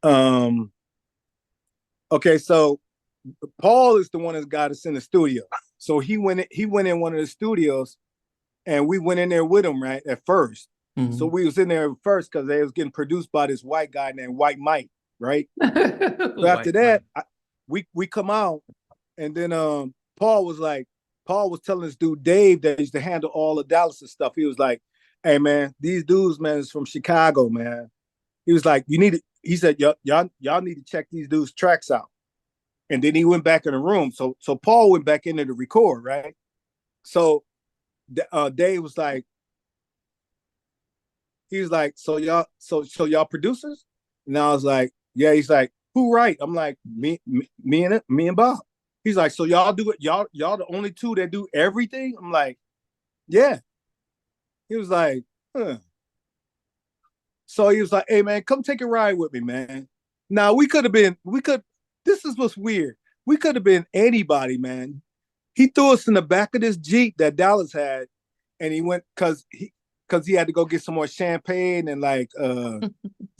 Um, okay, so Paul is the one that got us in the studio. So he went in one of the studios and we went in there with him, right, at first. So we was in there first because they was getting produced by this white guy named White Mike, right? So after that, we come out, and then Paul was telling this dude Dave that used to handle all the Dallas stuff. He was like, "Hey man, these dudes, man, is from Chicago, man." He was like, "You need to," he said, y'all need to check these dudes' tracks out." And then he went back in the room. So Paul went back in there to record, right? So Dave was like, he was like, so y'all producers? And I was like, yeah. He's like, who write? I'm like, me and Bob. He's like, so y'all do it, y'all the only two that do everything? I'm like, yeah. He was like, huh. So he was like, hey man, come take a ride with me, man. Now this is what's weird. We could have been anybody, man. He threw us in the back of this Jeep that Dallas had, and he went because he had to go get some more champagne and like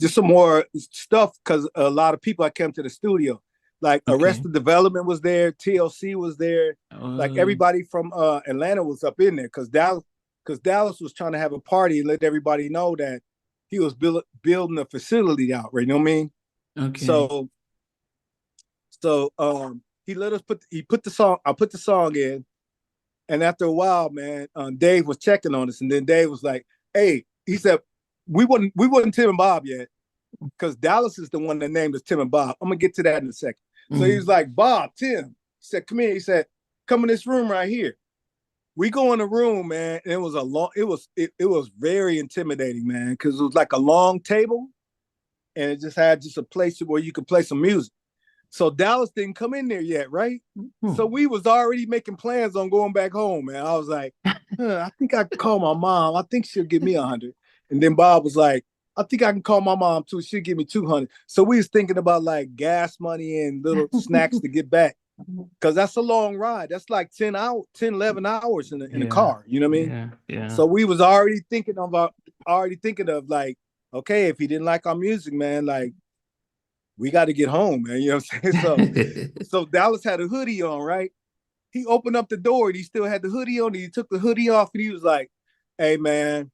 just some more stuff because a lot of people had come to the studio. Like Arrested Development was there, TLC was there, like everybody from Atlanta was up in there because Dallas was trying to have a party and let everybody know that he was building a facility out, right? You know what I mean? Okay. So he let us I put the song in, and after a while, man, Dave was checking on us, and then Dave was like, "Hey," he said, "We wasn't Tim and Bob yet, because Dallas is the one that named us Tim and Bob. I'm gonna get to that in a second." So he was like, "Bob, Tim," he said, "Come here." He said, "Come in this room right here." We go in the room, man, and it was very intimidating, man, because it was like a long table, and it just had just a place where you could play some music. So Dallas didn't come in there yet, right? So we was already making plans on going back home, man. I was like, I think I can call my mom. I think she'll give me 100. And then Bob was like, I think I can call my mom too. She'll give me 200. So we was thinking about like gas money and little snacks to get back. Cause that's a long ride. That's like 10, 11 hours in the car. You know what I mean? Yeah. So we was already thinking of like, okay, if he didn't like our music, man, like, we got to get home, man. You know what I'm saying? So Dallas had a hoodie on, right? He opened up the door and he still had the hoodie on. And he took the hoodie off and he was like, "Hey, man,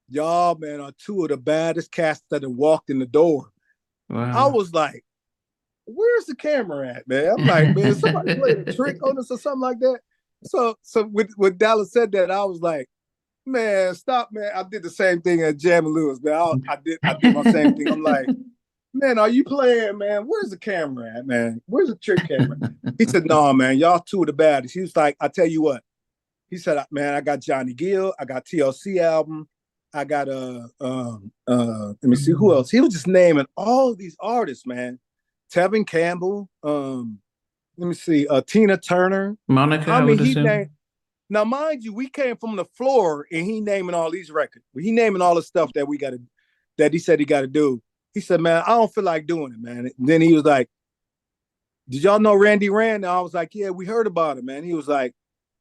y'all, man, are two of the baddest cats that have walked in the door." Wow. I was like, "Where's the camera at, man?" I'm like, "Man, somebody played a trick on us or something like that." So when Dallas said that, I was like, "Man, stop, man." I did the same thing at Jam and Lewis, man. I did my same thing. I'm like, "Man, are you playing, man? Where's the camera at, man? Where's the trick camera?" He said, "No, man, y'all two of the baddest." He was like, "I tell you what." He said, "Man, I got Johnny Gill, I got TLC album, I got let me see who else." He was just naming all of these artists, man. Tevin Campbell, let me see, Tina Turner. Monica, I I mean, would he assume. named. Now, mind you, we came from the floor and he naming all these records. He naming all the stuff that he said he got to do. He said, "Man, I don't feel like doing it, man." And then he was like, "Did y'all know Randy Rand?" And I was like, "Yeah, we heard about it, man." He was like,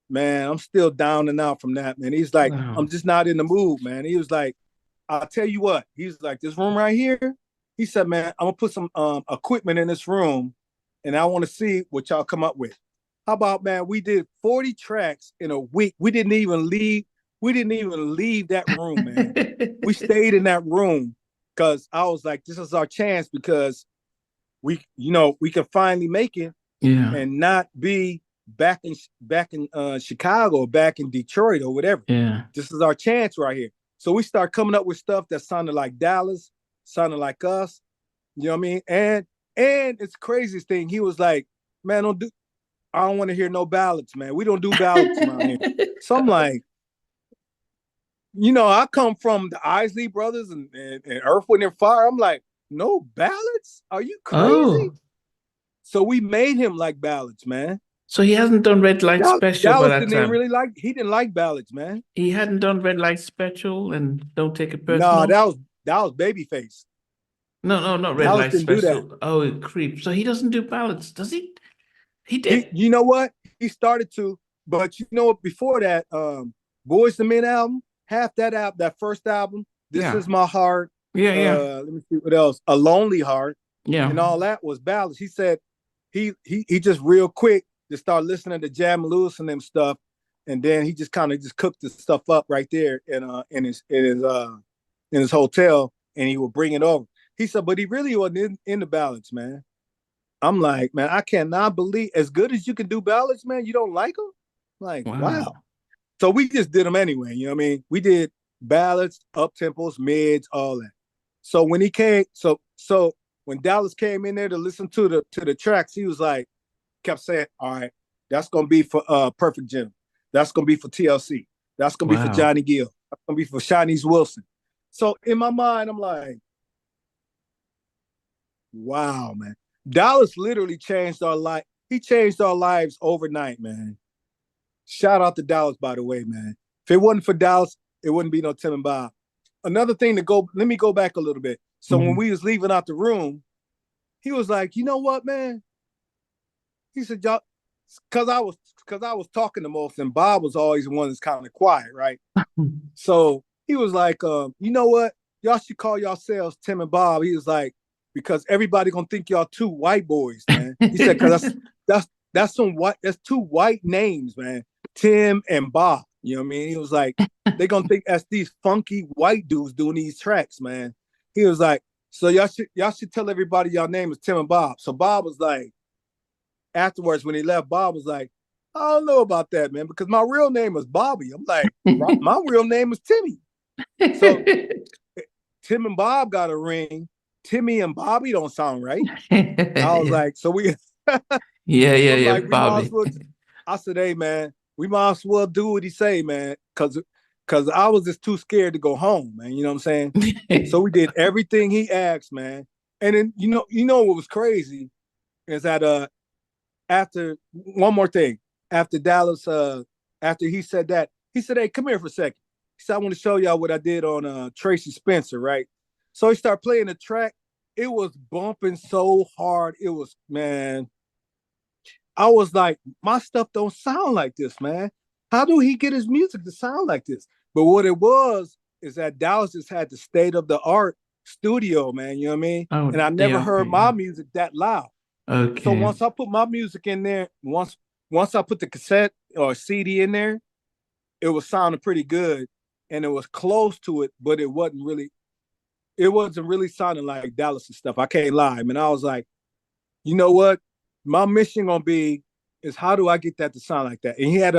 "Man, I'm still down and out from that, man." He's like, Wow. "I'm just not in the mood, man." He was like, "I'll tell you what." He's like, "This room right here," he said, "Man, I'm gonna put some equipment in this room, and I want to see what y'all come up with." How about, man? We did 40 tracks in a week. We didn't even leave. We didn't even leave that room, man. We stayed in that room because I was like, "This is our chance," because we can finally make it and not be back in Chicago, back in Detroit or whatever. Yeah. This is our chance right here. So we start coming up with stuff that sounded like Dallas, sounded like us. You know what I mean? And it's the craziest thing. He was like, "Man, I don't want to hear no ballads, man. We don't do ballads around here." So I'm like, I come from the Isley Brothers and Earth, Wind and Fire. I'm like, no ballads? Are you crazy? Oh, So we made him like ballads, man. so he hasn't done Red Light Special by Dallas that didn't even time. he didn't like ballads, man. He hadn't done Red Light Special and Don't Take It Nah, Personal. that was Babyface. No, no, not Red Dallas Light didn't do that. Special. Oh, it creeps. So he doesn't do ballads, does he? He He, did. you know what? He started to, but you know what? Before that, Boyz II Men album, that first album, This Yeah. Is My Heart. Yeah, yeah. Let me see what else. A Lonely Heart. Yeah. and all that was ballads. He said he just real quick just started listening to Jam Lewis and them stuff, and then he just kind of just cooked the stuff up right there in his hotel, and he would bring it over. He said, but he really wasn't in the ballads, man. I'm like, man, I cannot believe as good as you can do ballads, man, you don't like them? Like, Wow. wow. So we just did them anyway. You know what I mean? We did ballads, up tempos, mids, all that. So when he came, so when Dallas came in there to listen to the tracks, he was like, kept saying, all right, that's gonna be for Perfect Jim. That's gonna be for TLC. That's gonna be for Wow. Johnny Gill. That's gonna be for Shanice Wilson. So in my mind, I'm like, wow, man. Dallas literally changed our life. He changed our lives overnight, man. Shout out to Dallas, by the way, man. If it wasn't for Dallas, it wouldn't be no Tim and Bob. Another thing let me go back a little bit. So when we was leaving out the room, he was like, you know what, man? He said, y'all, cause I was talking the most, and Bob was always the one that's kind of quiet, right? So he was like, you know what? Y'all should call yourselves Tim and Bob. He was like, because everybody gonna think y'all two white boys, man. He said, cause that's two white names, man. Tim and Bob. You know what I mean? He was like, they gonna think that's these funky white dudes doing these tracks, man. He was like, so y'all should tell everybody y'all name is Tim and Bob. So Bob was like, afterwards when he left, Bob was like, I don't know about that, man, because my real name is Bobby. I'm like, my real name is Timmy. So Tim and Bob got a ring. Timmy and Bobby don't sound right. I was like, so we I'm like, we might as Bobby. well. I said, hey, man, we might as well do what he say, man, because I was just too scared to go home, man. You know what I'm saying? So we did everything he asked, man. And then you know what was crazy is that after one more thing, after Dallas, after he said that, he said, hey, come here for a second. He said, I want to show y'all what I did on Tracy Spencer, right? So he started playing the track. It was bumping so hard. It was, man. I was like, my stuff don't sound like this, man. How do he get his music to sound like this? But what it was is that Dallas just had the state of the art studio, man. You know what I mean? Oh, And I they never are. heard my music that loud. So Okay. once I put my music in there, once I put the cassette or CD in there, it was sounding pretty good, and it was close to it, but it wasn't really sounding like Dallas and stuff. I can't lie. I mean, I was like, you know what? My mission gonna be is how do I get that to sound like that? And he had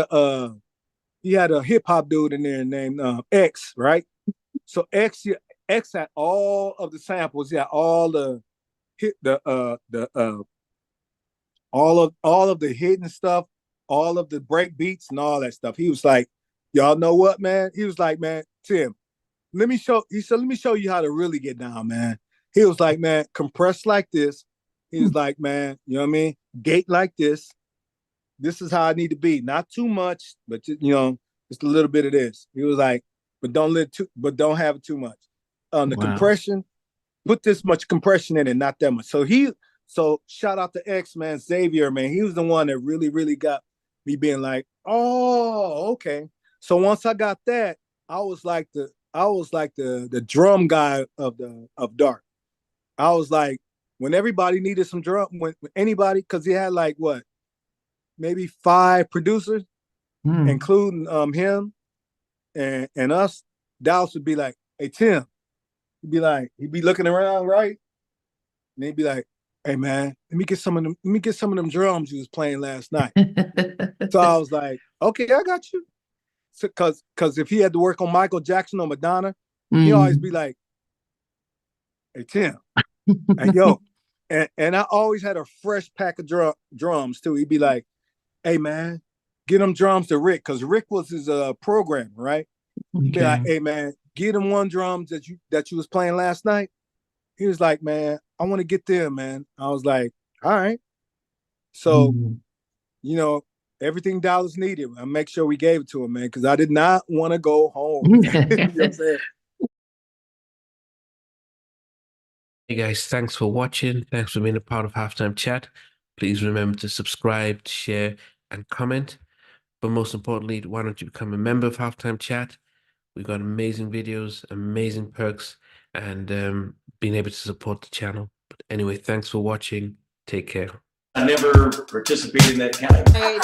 a hip hop dude in there named X, right? So X had all of the samples. He had all the hit the all of the hidden stuff, all of the break beats and all that stuff. He was like, y'all know what, man? He was like, man, Tim, he said, let me show you how to really get down, man. He was like, man, compress like this. He was like, man, you know what I mean? Gate like this. This is how I need to be. Not too much, but just a little bit of this. He was like, but don't have it too much. The Wow. compression, put this much compression in it, not that much. So shout out to X, man, Xavier, man. He was the one that really, really got me being like, oh, okay. So once I got that, I was like the drum guy of Dark. I was like, when everybody needed some drum, when anybody, because he had like what, maybe 5 producers, including him and us, Dallas would be like, hey Tim, he'd be looking around, right? And he'd be like, hey man, let me get some of them drums you was playing last night. So I was like, okay, I got you. So, cause if he had to work on Michael Jackson or Madonna, he always be like, hey Tim, hey yo. And I always had a fresh pack of drums too. He'd be like, hey man, get them drums to Rick, because Rick was his programmer, right? He'd be like, Okay. hey man, get him one drums that you was playing last night. He was like, man, I want to get them, man. I was like, all right. So, everything Dallas needed, I make sure we gave it to him, man, because I did not want to go home. You know what I'm saying? Hey guys, thanks for watching. Thanks for being a part of Halftime Chat. Please remember to subscribe, share, and comment. But most importantly, why don't you become a member of Halftime Chat? We've got amazing videos, amazing perks, and being able to support the channel. But anyway, thanks for watching. Take care. I never participated in that kind of. And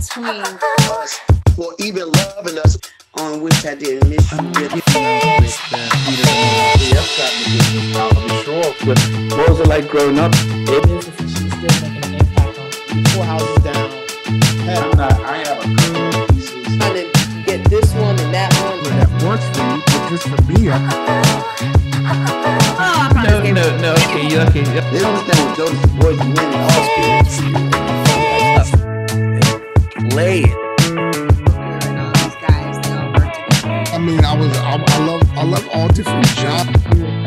somewhere in between us, or even loving us, on which I didn't miss you with. What was it like growing up? She's still making an impact on 4 houses down. I have a couple of pieces. Trying to get this one and that one. That works for you, but just for me, No, okay. They don't understand what those Boyz II Men all Play it. these guys, they all work together. I mean, I love all different genres.